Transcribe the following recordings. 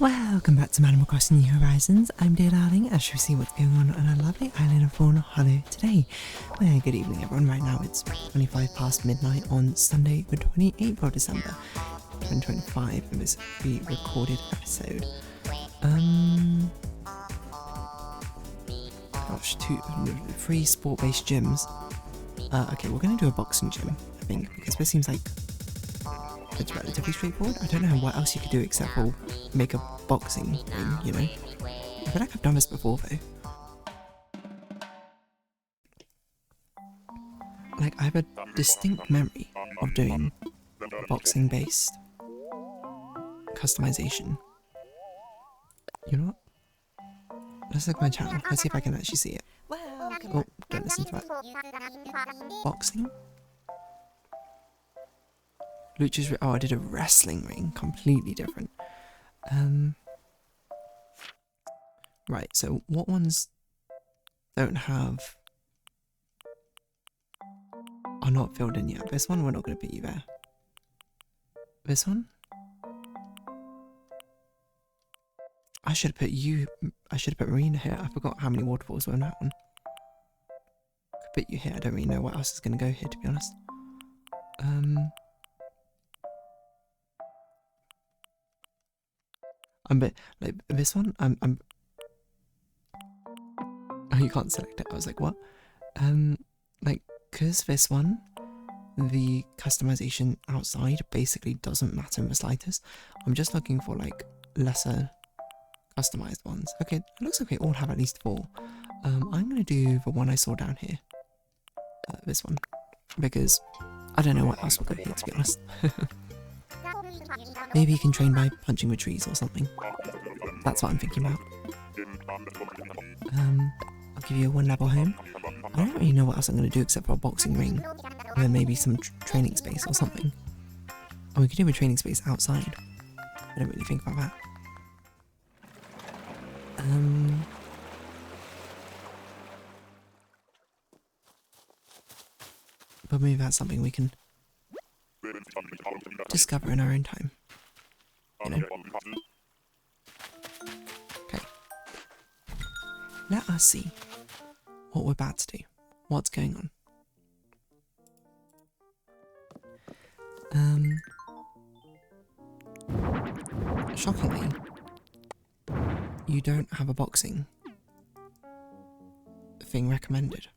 Welcome back to Animal Crossing New Horizons. I'm dear darling, as you see what's going on our lovely island of Fawnhallow today. Well, good evening everyone. Right now it's 25 past midnight on Sunday the 28th of December 2025 in this pre-recorded episode. Gosh, 3 sport-based gyms. Okay, we're going to do a boxing gym, I think, because this seems like it's relatively straightforward. I don't know what else you could do except for make a boxing ring, you know? I feel like I've done this before though. Like, I have a distinct memory of doing boxing based customization. You know what? Let's look at my channel. Let's see if I can actually see it. Oh, don't listen to that. Boxing? Lucha's oh, I did a wrestling ring, completely different. Right, so what ones don't have are not filled in yet? This one, we're not going to put you there. This one? I should have put Marina here. I forgot how many waterfalls were in that one. Could put you here. I don't really know what else is going to go here, to be honest. I'm a bit like this one. Oh, you can't select it. I was like, what? Like, cause this one, the customization outside basically doesn't matter in the slightest. I'm just looking for like lesser customized ones. Okay, it looks like we all have at least 4. I'm gonna do the one I saw down here. This one, because I don't know what else will go here, to be honest. Maybe you can train by punching the trees or something. That's what I'm thinking about. I'll give you a 1 level home. I don't really know what else I'm going to do except for a boxing ring. And then maybe some training space or something. Oh, we could do a training space outside. I don't really think about that. But maybe that's something we can discover in our own time. You know? Okay. Let us see what we're about to do. What's going on? Shockingly, you don't have a boxing thing recommended.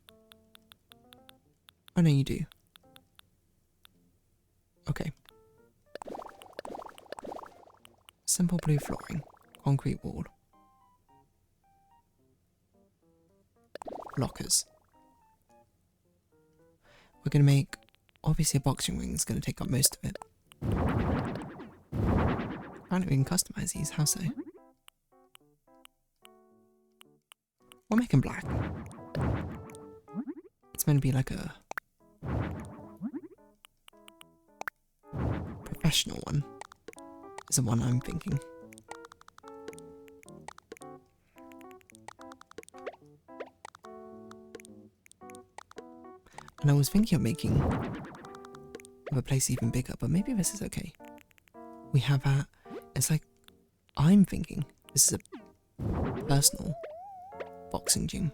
Oh no, you do. Okay. Simple blue flooring, concrete wall. Lockers. We're going to make, obviously a boxing ring is going to take up most of it. Apparently we can customise these, how so? We'll make them black. It's meant to be like a professional one. Is the one I'm thinking. And I was thinking of making the place even bigger, but maybe this is okay. We have that. It's like, I'm thinking this is a personal boxing gym.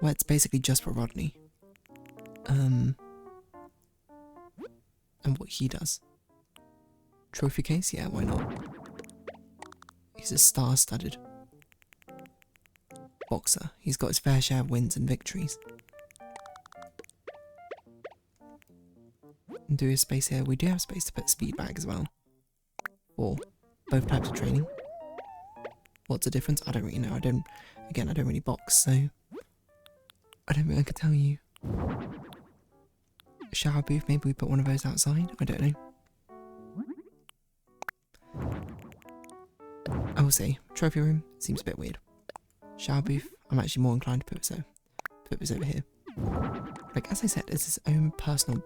Well, it's basically just for Rodney. And what he does. Trophy case? Yeah, why not? He's a star-studded boxer. He's got his fair share of wins and victories. And do his space here. We do have space to put a speed bag as well. Or both types of training. What's the difference? I don't really know. I don't really box, so I don't think I could tell you. Shower booth, maybe we put one of those outside? I don't know. I will say, trophy room seems a bit weird. Shower booth, I'm actually more inclined to put this over here. Like, as I said, it's his own personal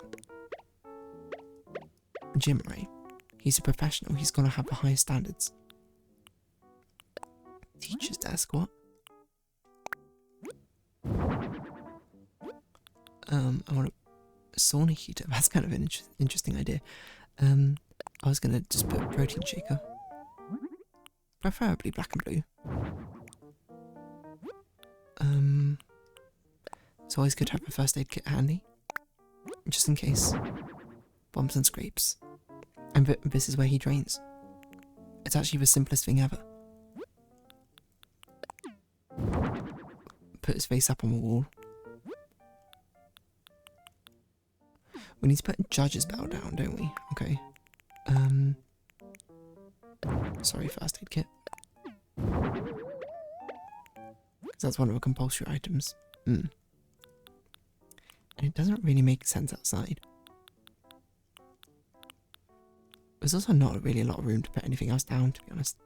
gym, right? He's a professional, he's gonna have the highest standards. Teacher's desk, what? I want sauna heater. That's kind of an interesting idea. I was gonna just put a protein shaker, preferably black and blue. It's always good to have a first aid kit handy, just in case. Bumps and scrapes. And this is where he drains. It's actually the simplest thing ever. Put his face up on the wall. We need to put a judge's bell down, don't we? Okay. Sorry, first aid kit. Because that's one of the compulsory items. And it doesn't really make sense outside. There's also not really a lot of room to put anything else down, to be honest.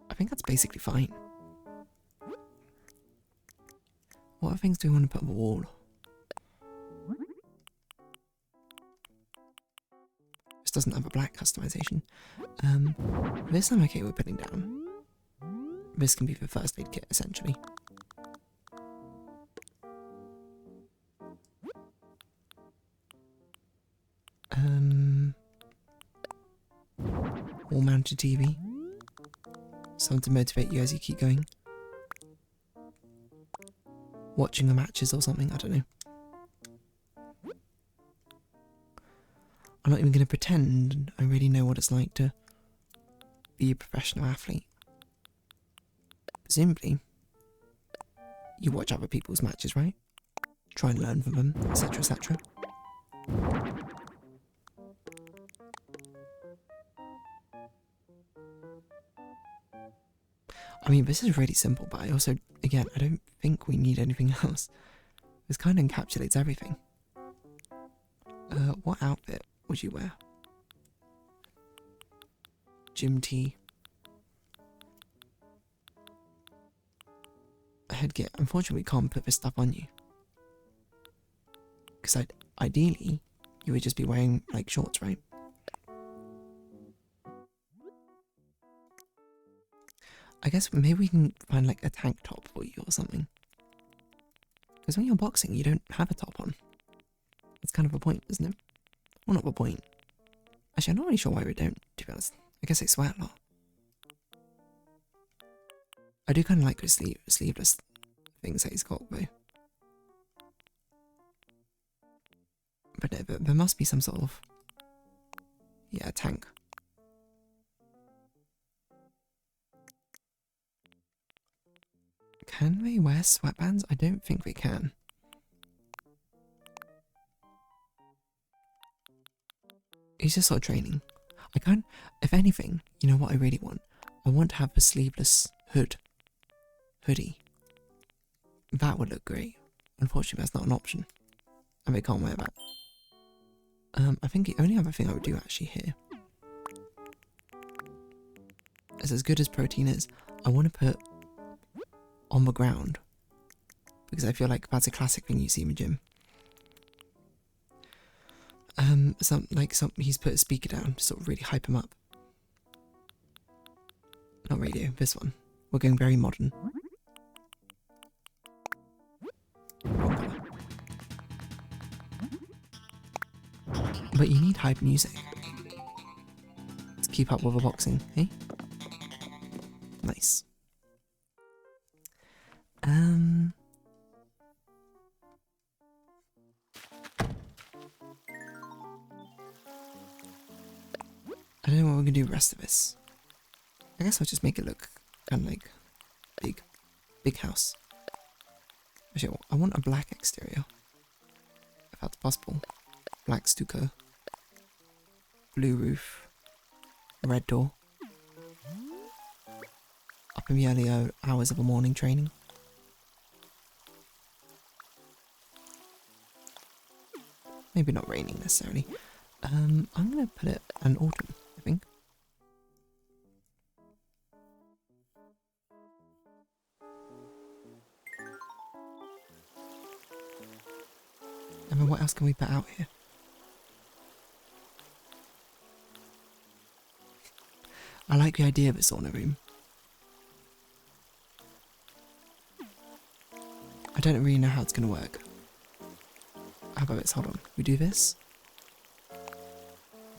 I think that's basically fine. What other things do we want to put on the wall? This doesn't have a black customization. This I'm okay with putting down. This can be the first aid kit, essentially. Wall-mounted TV. Something to motivate you as you keep going. Watching the matches or something, I don't know. I'm not even going to pretend I really know what it's like to be a professional athlete. Presumably, you watch other people's matches, right? Try and learn from them, etc, etc. I mean, this is really simple, but I also, again, I don't think we need anything else. This kind of encapsulates everything. What outfit would you wear? Gym tee. A headgear. Unfortunately, we can't put this stuff on you. Because ideally, you would just be wearing, like, shorts, right? I guess maybe we can find like a tank top for you or something. Because when you're boxing, you don't have a top on. That's kind of a point, isn't it? Well, not the point. Actually, I'm not really sure why we don't, to be honest. I guess I sweat a lot. I do kind of like the sleeveless things that he's got, though. But there must be some sort of... yeah, tank. Can they wear sweatbands? I don't think they can. He's just sort of training. I can't, if anything, you know what I really want? I want to have a sleeveless hoodie. That would look great. Unfortunately, that's not an option. And they can't wear that. I think the only other thing I would do actually here is, as good as protein is, I want to put on the ground, because I feel like that's a classic thing you see in the gym. He's put a speaker down to sort of really hype him up. Not radio, this one. We're going very modern. Wrong colour. But you need hype music to keep up with the boxing, eh? Nice. I don't know what we're gonna do the rest of this. I guess I'll just make it look kind of like big house. Actually, I want a black exterior, if that's possible. Black stucco, blue roof, red door. Up in the early hours of a morning training. Maybe not raining necessarily. I'm gonna put it an autumn, I think. I mean, what else can we put out here? I like the idea of a sauna room. I don't really know how it's gonna work. How about this? Hold on. We do this.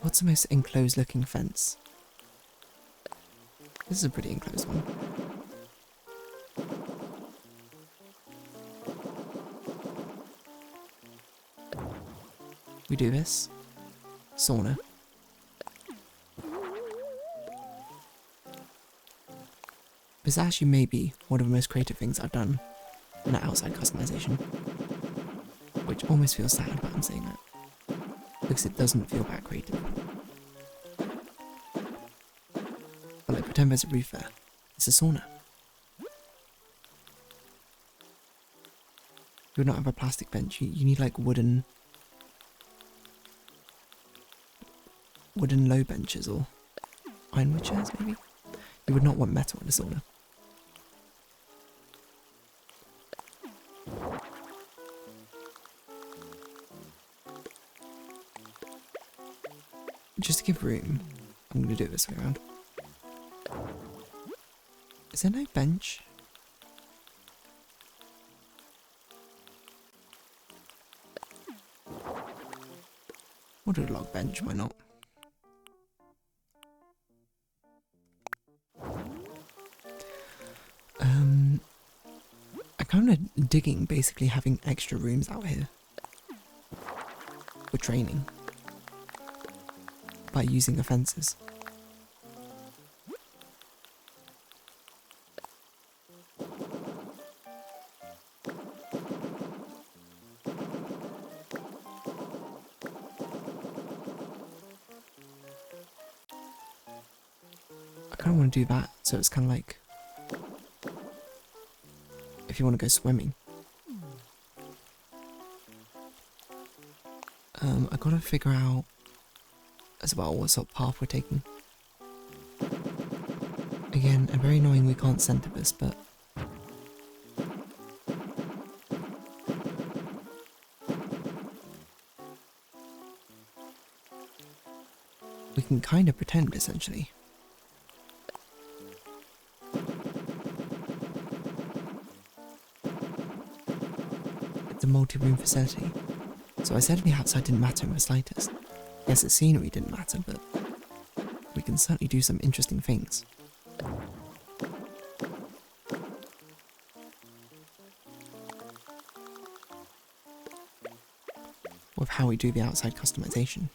What's the most enclosed looking fence? This is a pretty enclosed one. We do this. Sauna. This actually may be one of the most creative things I've done in an outside customization. Which almost feels sad about I'm saying that. Because it doesn't feel that creative. But like, pretend there's a roof there. It's a sauna. You would not have a plastic bench. You need like wooden low benches or ironwood chairs maybe. You would not want metal in a sauna. Just to give room, I'm going to do it this way around. Is there no bench? We'll do a log bench, why not? I'm kind of digging basically having extra rooms out here for training by using the fences. I kind of want to do that, so it's kind of like if you want to go swimming. I gotta figure out as well what sort of path we're taking. Again, I'm very annoying we can't center this, but we can kind of pretend essentially. It's a multi-room facility, so I said the outside didn't matter in the slightest. Yes, the scenery didn't matter, but we can certainly do some interesting things. With how we do the outside customization.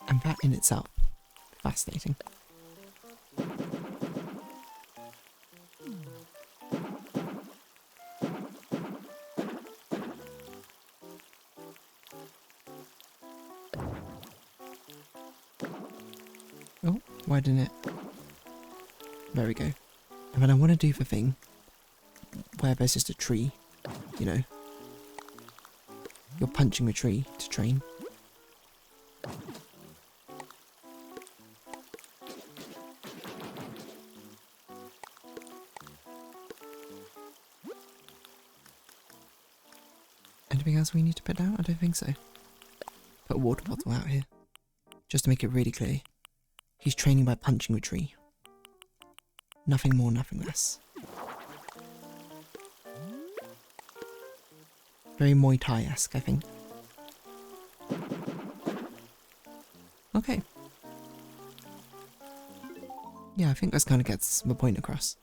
And that in itself, fascinating. Oh, why didn't it? There we go. And then I want to do the thing where there's just a tree, you know. You're punching a tree to train. Anything else we need to put down? I don't think so. Put a water bottle out here. Just to make it really clear. He's training by punching a tree. Nothing more, nothing less. Very Muay Thai-esque, I think. Okay. Yeah, I think this kind of gets the point across.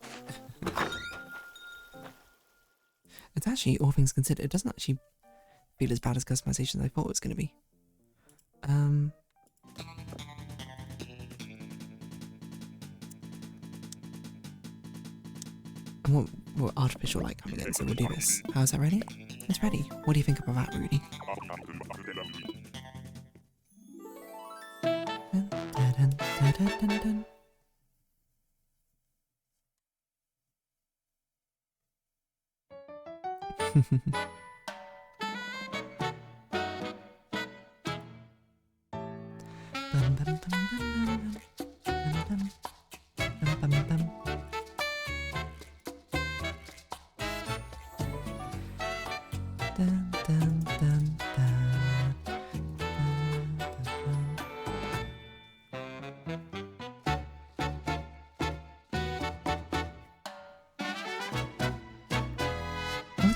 It's actually, all things considered, it doesn't actually feel as bad as customization as I thought it was going to be. I want artificial light coming in, so we'll do this. How's that ready? It's ready. What do you think about that, Rooney?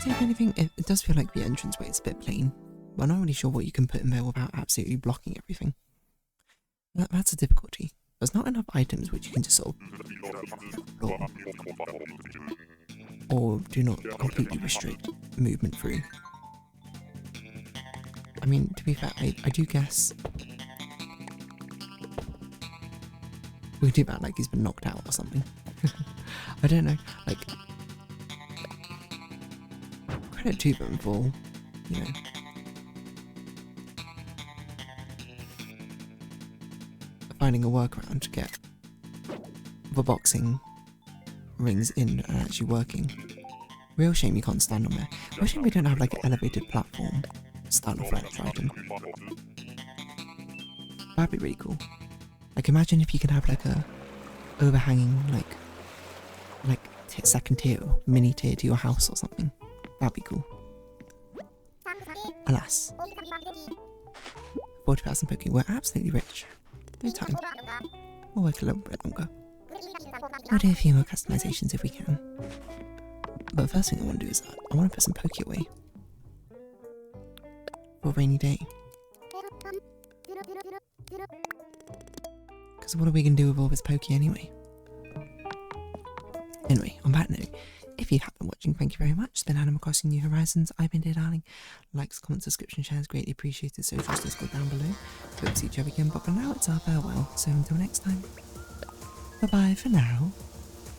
see if anything. It does feel like the entranceway is a bit plain. But I'm not really sure what you can put in there without absolutely blocking everything. That's a difficulty. There's not enough items which you can just sort of or do not completely restrict movement through. I mean, to be fair, I do guess we do that like he's been knocked out or something. I don't know, like, credit to them for, you know, finding a workaround to get the boxing rings in and actually working. Real shame you can't stand on there. Real shame we don't have like an elevated platform style of furniture item. That'd be really cool. Like, imagine if you could have like a overhanging like second tier, mini tier to your house or something. That'd be cool. Alas, 40,000 Poké, we're absolutely rich. No time. We'll work a little bit longer. We'll do a few more customizations if we can. But the first thing I want to do is I want to put some Poké away for a rainy day. Because what are we going to do with all this Poké anyway? Anyway, on that note, if you have been watching, thank you very much. It's been Animal Crossing New Horizons. I've been Dear Darling. Likes, comments, subscription, shares, greatly appreciated. Socials, Discord down below. Hope to see each other again, but for now it's our farewell. So until next time, bye bye for now.